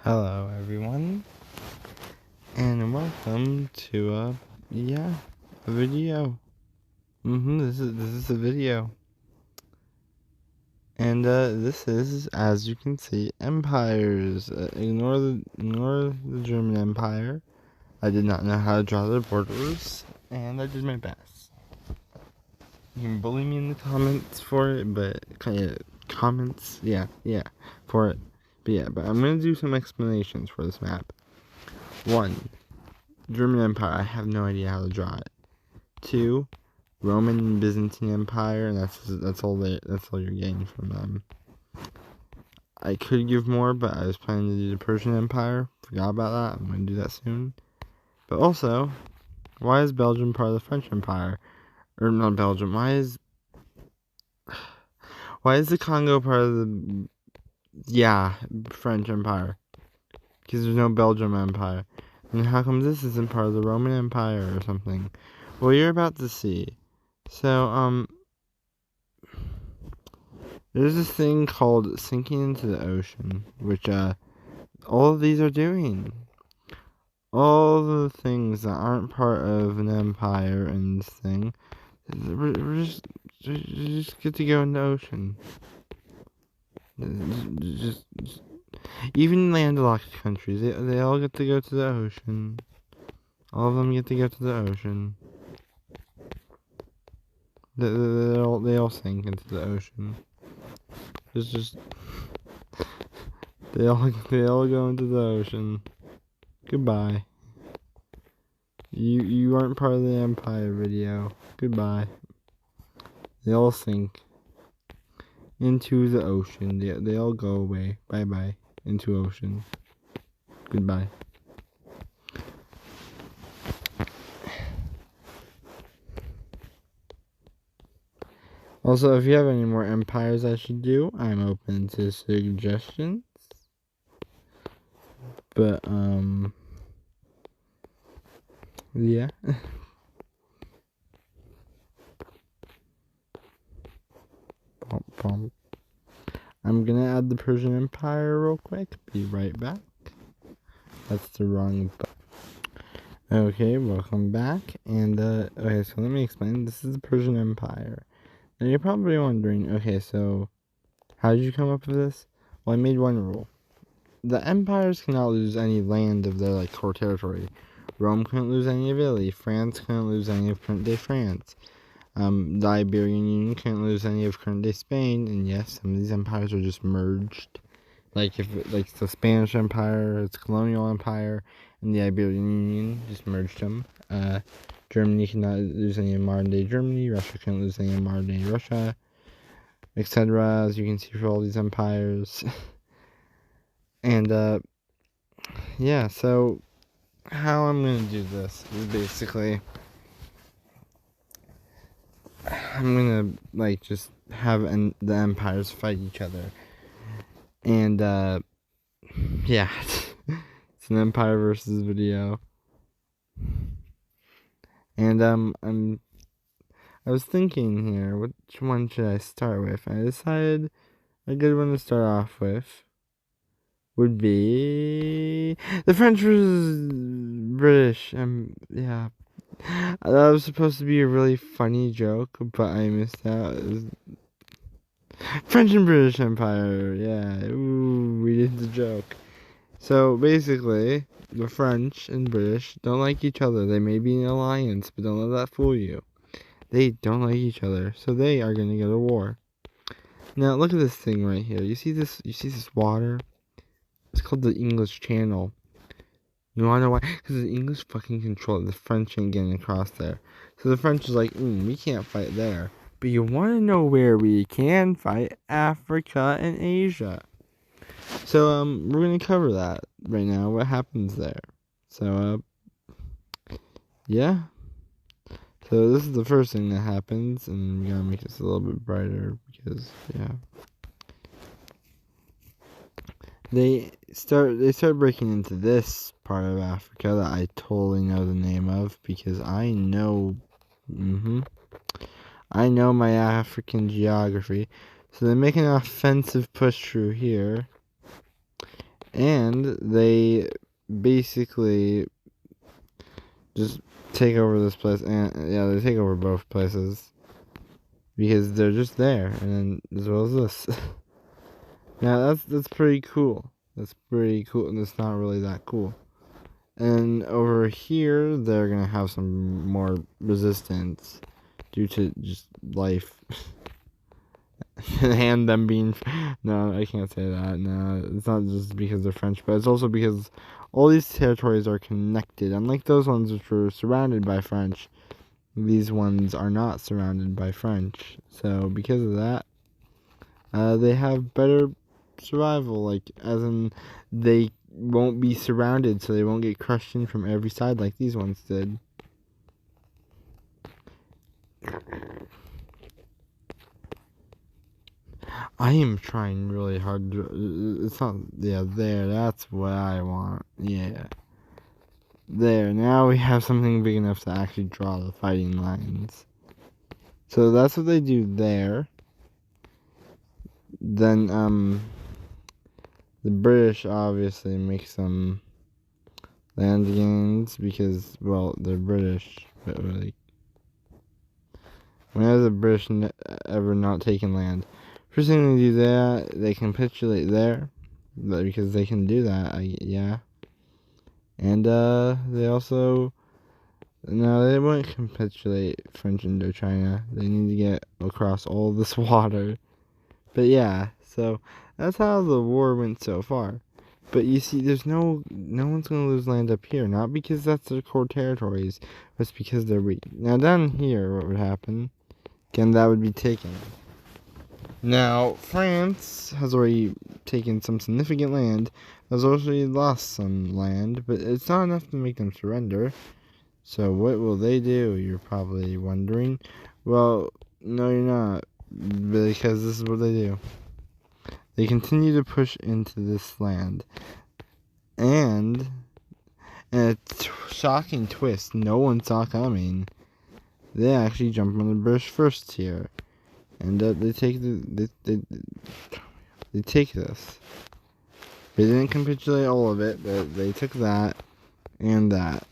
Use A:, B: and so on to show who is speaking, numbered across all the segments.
A: Hello everyone, and welcome to a video. This is a video. And this is, as you can see, empires. Ignore the German Empire. I did not know how to draw their borders, and I did my best. You can bully me in the comments for it, but comments, for it. But I'm gonna do some explanations for this map. 1. German Empire, I have no idea how to draw it. 2. Roman and Byzantine Empire, and that's all you're getting from them. I could give more, but I was planning to do the Persian Empire. Forgot about that. I'm going to do that soon. But also, why is Belgium part of the French Empire? Or not Belgium, why is the Congo part of the French Empire? Because there's no Belgium Empire. And how come this isn't part of the Roman Empire or something? Well, you're about to see. So, there's this thing called sinking into the ocean, which, all of these are doing. All the things that aren't part of an empire and this thing, we're just get to go in the ocean. Just even landlocked countries, they all get to go to the ocean. All of them get to go to the ocean. They all sink into the ocean. It's just they all go into the ocean. Goodbye. You aren't part of the Empire video. Goodbye. They all sink into the ocean. They all go away. Bye bye. Into ocean. Goodbye. Also, if you have any more empires I should do, I'm open to suggestions. But, yeah. I'm gonna add the Persian Empire real quick. Be right back. That's the wrong button. Okay, welcome back. And, okay, so let me explain. This is the Persian Empire. And you're probably wondering, okay, so how did you come up with this? Well, I made one rule. The empires cannot lose any land of their, core territory. Rome couldn't lose any of Italy. France couldn't lose any of current-day France. The Iberian Union couldn't lose any of current-day Spain. And yes, some of these empires are just merged. Like the Spanish Empire, its colonial empire, and the Iberian Union just merged them. Germany cannot lose any of modern-day Germany. Russia couldn't lose any of modern-day Russia, etc. As you can see for all these empires. And, yeah, so how I'm going to do this is basically, I'm going to, just have the empires fight each other. And, yeah, it's an empire versus video. And, I was thinking here, which one should I start with? I decided a good one to start off with would be the French versus British. Yeah. That was supposed to be a really funny joke, but I missed out. French and British Empire. Yeah. Ooh, we did the joke. So basically, the French and British don't like each other. They may be in an alliance, but don't let that fool you. They don't like each other, so they are going to go to war. Now look at this thing right here. You see this? You see this water? It's called the English Channel. You wanna know why? Because the English fucking control it. The French ain't getting across there. So the French is like, we can't fight there. But you wanna know where we can fight? Africa and Asia. So, we're gonna cover that right now. What happens there? So, yeah. So this is the first thing that happens, and we gotta make this a little bit brighter because, yeah. They start breaking into this part of Africa that I totally know the name of because I know my African geography. So they make an offensive push through here. And they basically just take over this place, and yeah, they take over both places because they're just there, and then as well as this. Now that's pretty cool. That's pretty cool, and it's not really that cool. And over here, they're gonna have some more resistance due to just life. And them being... No, I can't say that. No, it's not just because they're French, but it's also because all these territories are connected. Unlike those ones which were surrounded by French, these ones are not surrounded by French. So because of that, they have better survival. Like, as in, they won't be surrounded, so they won't get crushed in from every side like these ones did. I am trying really hard to... It's not... Yeah, there. That's what I want. Yeah. There. Now we have something big enough to actually draw the fighting lines. So that's what they do there. Then, the British obviously make some land gains because, well, they're British. But, like, when has the British ever not taken land? First thing they do there, they capitulate there, because they can do that, yeah. And, they also... No, they won't capitulate French Indochina. They need to get across all this water. But yeah, so that's how the war went so far. But you see, there's no one's gonna lose land up here. Not because that's their core territories, but it's because they're weak. Now down here, what would happen? Again, that would be taken. Now, France has already taken some significant land. Has already lost some land, but it's not enough to make them surrender. So what will they do, you're probably wondering? Well, no you're not, because this is what they do. They continue to push into this land. And a shocking twist no one saw coming. They actually jump on the British first here. And they take they take this. They didn't capitulate all of it, but they took that and that.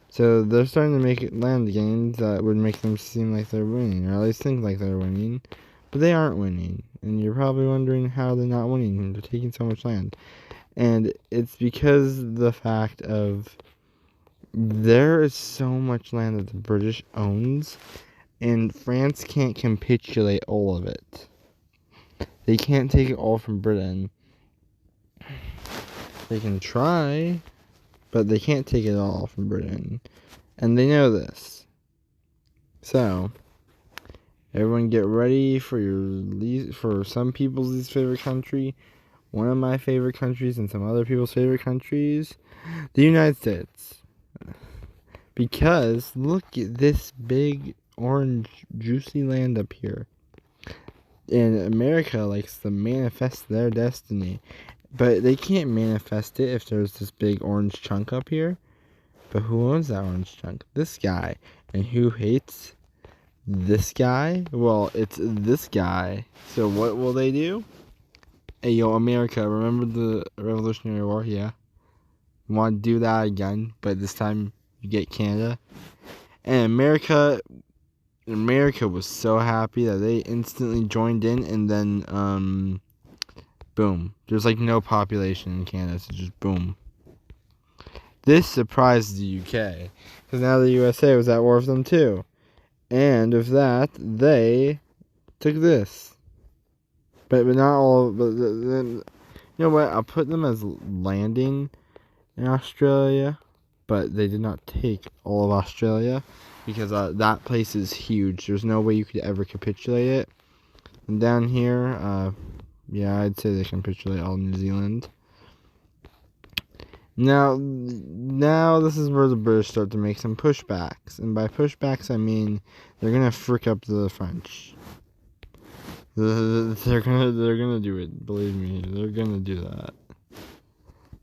A: So they're starting to make land gains that would make them seem like they're winning, or at least think like they're winning, but they aren't winning. And you're probably wondering how they're not winning. They're taking so much land, and it's because the fact of there is so much land that the British owns, and France can't capitulate all of it. They can't take it all from Britain. They can try, but they can't take it all from Britain. And they know this. So, everyone get ready for for some people's least favorite country, one of my favorite countries, and some other people's favorite countries, the United States. Because, look at this big, orange, juicy land up here. And America likes to manifest their destiny. But they can't manifest it if there's this big orange chunk up here. But who owns that orange chunk? This guy. And who hates this guy? Well, it's this guy. So what will they do? Hey, yo, America, remember the Revolutionary War? Yeah. You want to do that again, but this time you get Canada. And America was so happy that they instantly joined in, and then, boom. There's like no population in Canada, so just boom. This surprised the UK, because now the USA was at war with them too. And with that, they took this. But not all, but then, you know what, I'll put them as landing in Australia, but they did not take all of Australia, because that place is huge. There's no way you could ever capitulate it. And down here, yeah, I'd say they capitulate all New Zealand. Now this is where the British start to make some pushbacks. And by pushbacks, I mean they're gonna frick up the French. They're gonna do it. Believe me, they're gonna do that.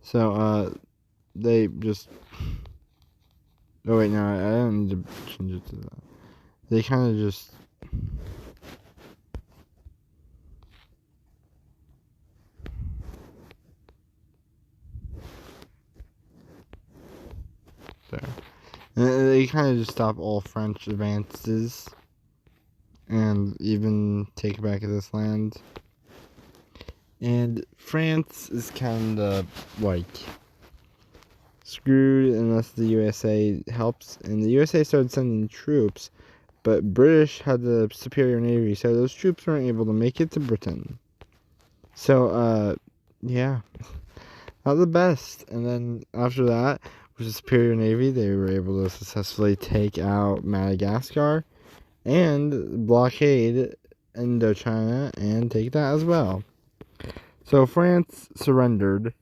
A: So they just... Oh wait, no, I don't need to change it to that. They kind of just... And they kind of just stop all French advances and even take back this land. And France is kind of like screwed unless the USA helps. And the USA started sending troops, but British had the superior navy, so those troops weren't able to make it to Britain. So, yeah, not the best. And then after that, with the superior navy, they were able to successfully take out Madagascar and blockade Indochina and take that as well. So France surrendered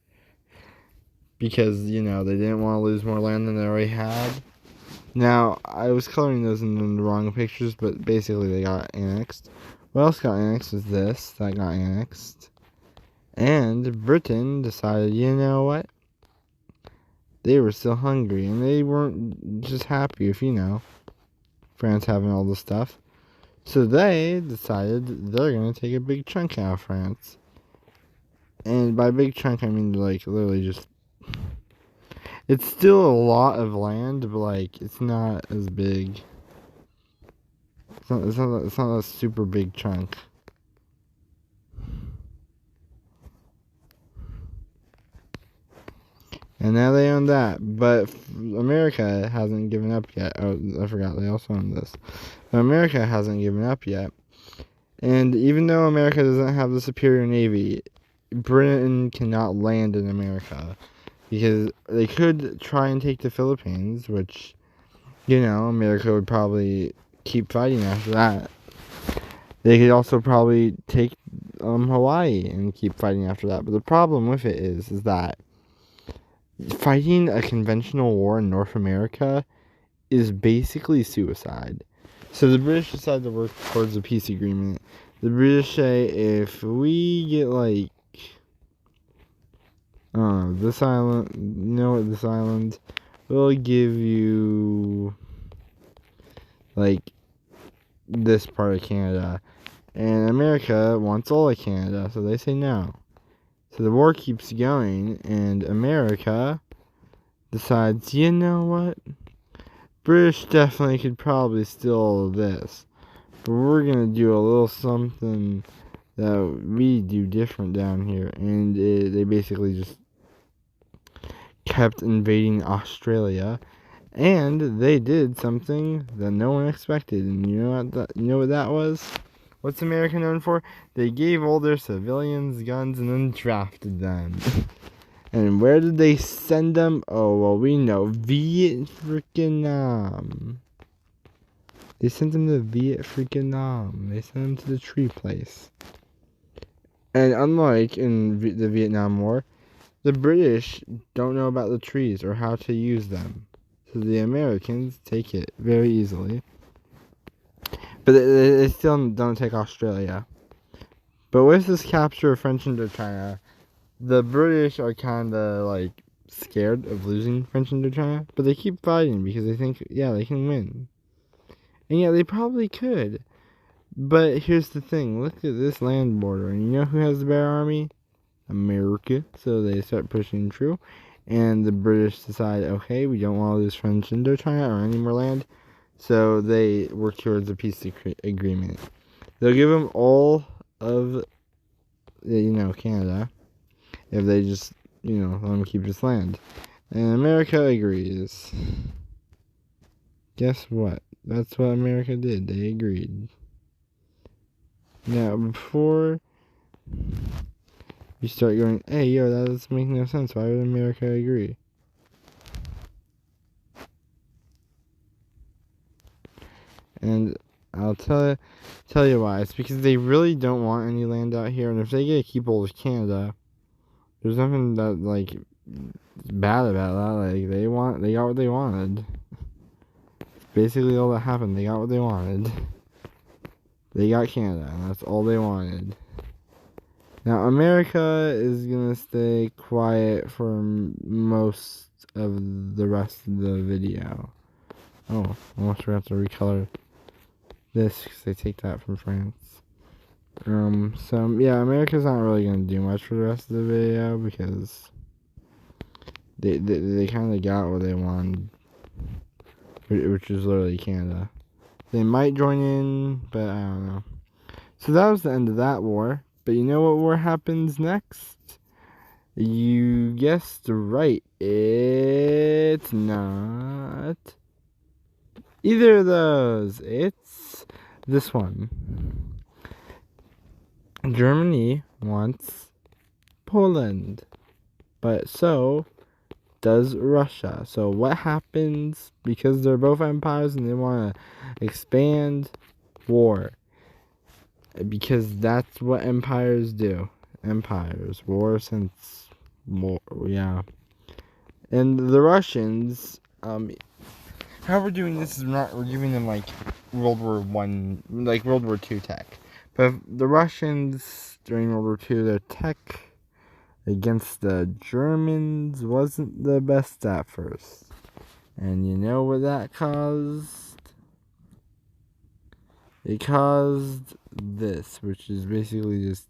A: because, you know, they didn't want to lose more land than they already had. Now, I was coloring those in the wrong pictures, but basically they got annexed. What else got annexed was this. That got annexed. And Britain decided, you know what? They were still hungry, and they weren't just happy with, you know, France having all this stuff. So they decided they're going to take a big chunk out of France. And by big chunk, I mean, like, literally just... It's still a lot of land, but, like, it's not as big. It's not a super big chunk. And now they own that. But America hasn't given up yet. Oh, I forgot, they also own this. But America hasn't given up yet. And even though America doesn't have the superior navy, Britain cannot land in America. Because they could try and take the Philippines, which, you know, America would probably keep fighting after that. They could also probably take Hawaii and keep fighting after that. But the problem with it is that fighting a conventional war in North America is basically suicide. So the British decided to work towards a peace agreement. The British say, if we get, like, this island, you know what, this island, we'll give you, like, this part of Canada. And America wants all of Canada, so they say no. So the war keeps going, and America decides, you know what? British definitely could probably steal this. But we're going to do a little something that we do different down here. And they basically just kept invading Australia. And they did something that no one expected. And you know what that was? What's America known for? They gave all their civilians guns and then drafted them. And where did they send them? Oh, well, we know. Vietnam. They sent them to Vietnam. They sent them to the tree place. And unlike in the Vietnam War, the British don't know about the trees or how to use them. So the Americans take it very easily. But they still don't take Australia. But with this capture of French Indochina, the British are kind of, like, scared of losing French Indochina. But they keep fighting because they think, yeah, they can win. And yeah, they probably could. But here's the thing. Look at this land border. And you know who has the better army? America. So they start pushing through. And the British decide, okay, we don't want to lose French Indochina or any more land. So they work towards a peace agreement. They'll give them all of, you know, Canada. If they just, you know, let them keep this land. And America agrees. Guess what? That's what America did. They agreed. Now, before you start going, hey, yo, that doesn't make no sense. Why would America agree? And I'll tell you why. It's because they really don't want any land out here. And if they get to keep all of Canada, there's nothing that, like, bad about that. Like, they got what they wanted. Basically all that happened. They got what they wanted. They got Canada, and that's all they wanted. Now, America is gonna stay quiet for most of the rest of the video. Oh, almost forgot to recolor this because they take that from France. So yeah, America's not really gonna do much for the rest of the video because they kind of got what they wanted. which is literally Canada. They might join in, but I don't know. So that was the end of that war. But you know what war happens next? You guessed right. It's not either of those. It's this one. Germany wants Poland, but so does Russia. So what happens because they're both empires and they want to expand? War. Because that's what empires do. Empires. War since war, yeah. And the Russians, how we're doing this is we're giving them like World War One, like World War Two tech. But the Russians during World War Two, their tech against the Germans wasn't the best at first. And you know what that caused? It caused this, which is basically just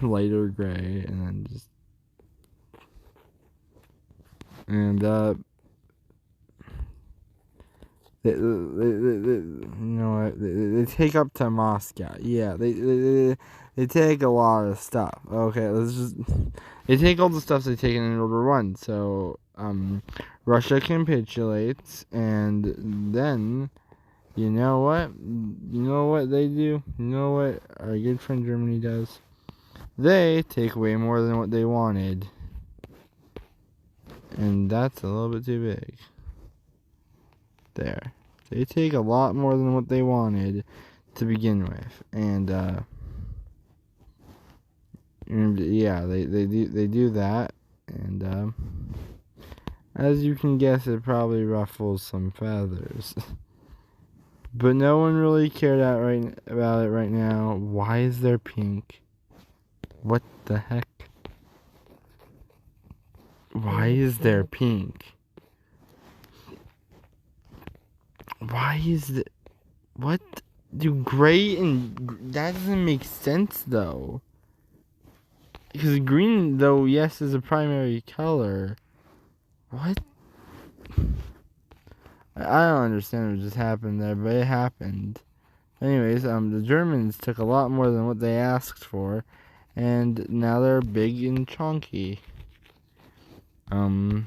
A: lighter gray, and then just you know what? They take up to Moscow. Yeah, they take a lot of stuff. Okay, they take all the stuff they taken in World War One. So Russia capitulates, and then. You know what? You know what they do? You know what our good friend Germany does? They take away more than what they wanted. And that's a little bit too big. There. They take a lot more than what they wanted to begin with. And yeah, they do that. And as you can guess, it probably ruffles some feathers. But no one really cared about it right now. Why is there pink? What the heck? Why is there pink? Why is it? What? Do gray and... That doesn't make sense, though. Because green, though, yes, is a primary color. What? I don't understand what just happened there, but it happened. Anyways, the Germans took a lot more than what they asked for, and now they're big and chunky. Kind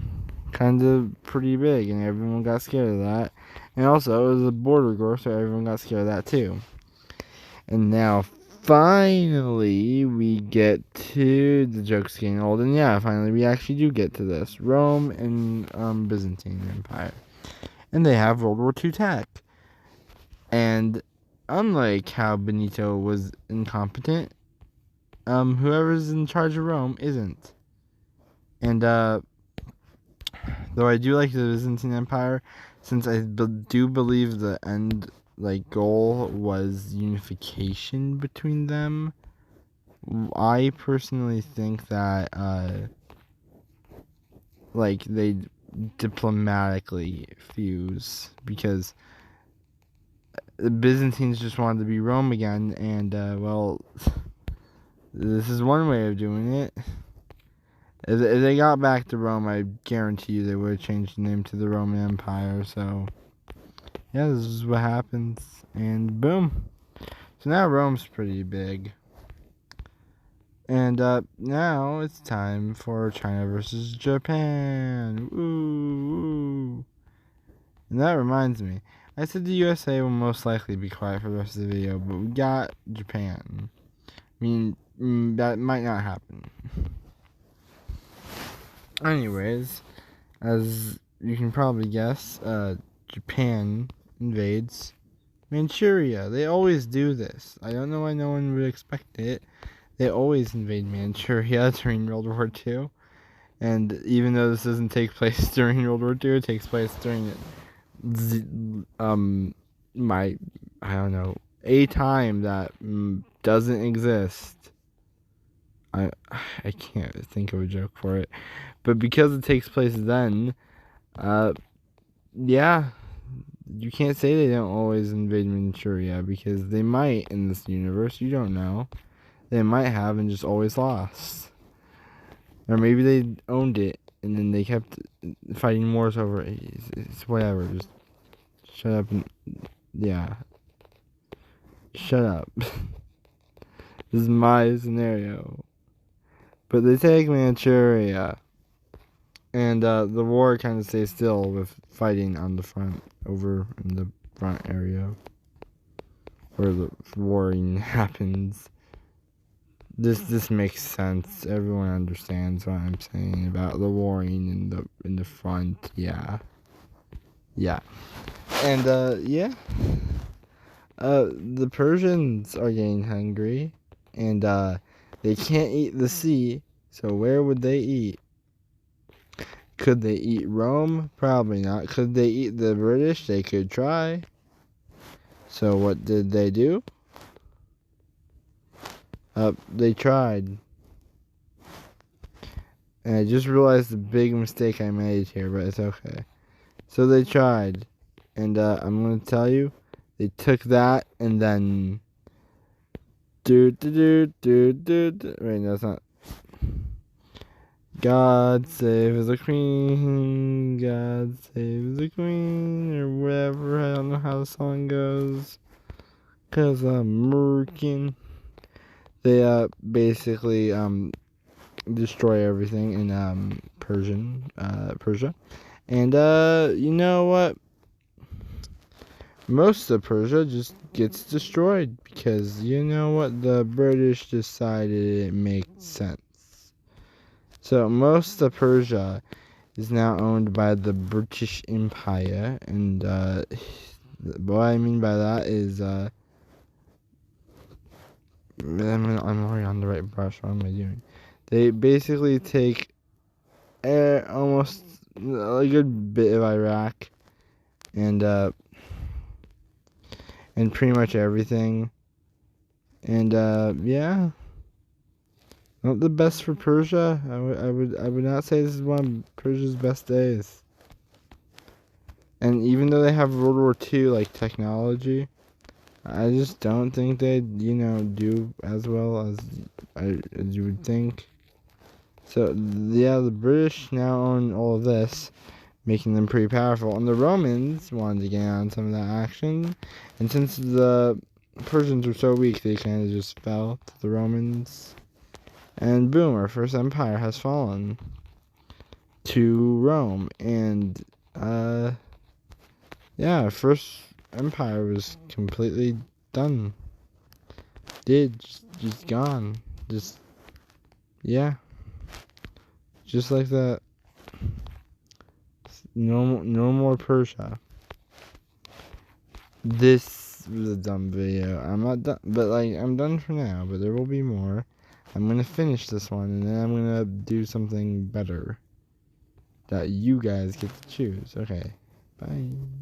A: of pretty big, and everyone got scared of that. And also, it was a border war, so everyone got scared of that too. And now, finally, we get to the joke's getting old, and yeah, finally, we actually do get to this. Rome and Byzantine Empire. And they have World War II tech. And unlike how Benito was incompetent, whoever's in charge of Rome isn't. And though I do like the Byzantine Empire, since I do believe the end goal was unification between them, I personally think that they diplomatically fuse, because the Byzantines just wanted to be Rome again, and well, this is one way of doing it. If they got back to Rome, I guarantee you they would have changed the name to the Roman Empire. So yeah, this is what happens, and boom. So now Rome's pretty big. And now it's time for China versus Japan. Ooh. And that reminds me, I said the USA will most likely be quiet for the rest of the video, but we got Japan. I mean, that might not happen. Anyways, as you can probably guess, Japan invades Manchuria. They always do this. I don't know why no one would expect it. They always invade Manchuria during World War II. And even though this doesn't take place during World War II, it takes place during a time that doesn't exist. I can't think of a joke for it. But because it takes place then, yeah, you can't say they don't always invade Manchuria, because they might in this universe. You don't know. They might have and just always lost. Or maybe they owned it and then they kept fighting wars over it. It's whatever. Just shut up and yeah, shut up. This is my scenario. But they take Manchuria, and the war kind of stays still with fighting on the front, over in the front area where the warring happens. This makes sense. Everyone understands what I'm saying about the warring in the front. Yeah. And the Persians are getting hungry, and they can't eat the sea. So where would they eat? Could they eat Rome? Probably not. Could they eat the British? They could try. So what did they do? They tried. And I just realized the big mistake I made here, but it's okay. So they tried. And I'm going to tell you, they took that and then... Wait, that's not... God save the Queen, God save the Queen, or whatever, I don't know how the song goes, 'cause I'm American. They, basically, destroy everything in, Persia, and, you know what, most of Persia just gets destroyed, because, you know what, the British decided it makes sense. So most of Persia is now owned by the British Empire, and what I mean by that is I'm already on the right brush. What am I doing? They basically take almost a good bit of Iraq, and pretty much everything, and yeah. Not the best for Persia. I would not say this is one of Persia's best days. And even though they have World War II like technology, I just don't think they do as well as you would think. So yeah, the British now own all of this, making them pretty powerful. And the Romans wanted to get on some of that action, and since the Persians were so weak, they kind of just fell to the Romans. And boom, our first empire has fallen to Rome. And, yeah, our first empire was completely done. Just gone. Yeah. Just like that. No more Persia. This was a dumb video. I'm not done, but, I'm done for now, but there will be more. I'm going to finish this one, and then I'm going to do something better that you guys get to choose. Okay, bye.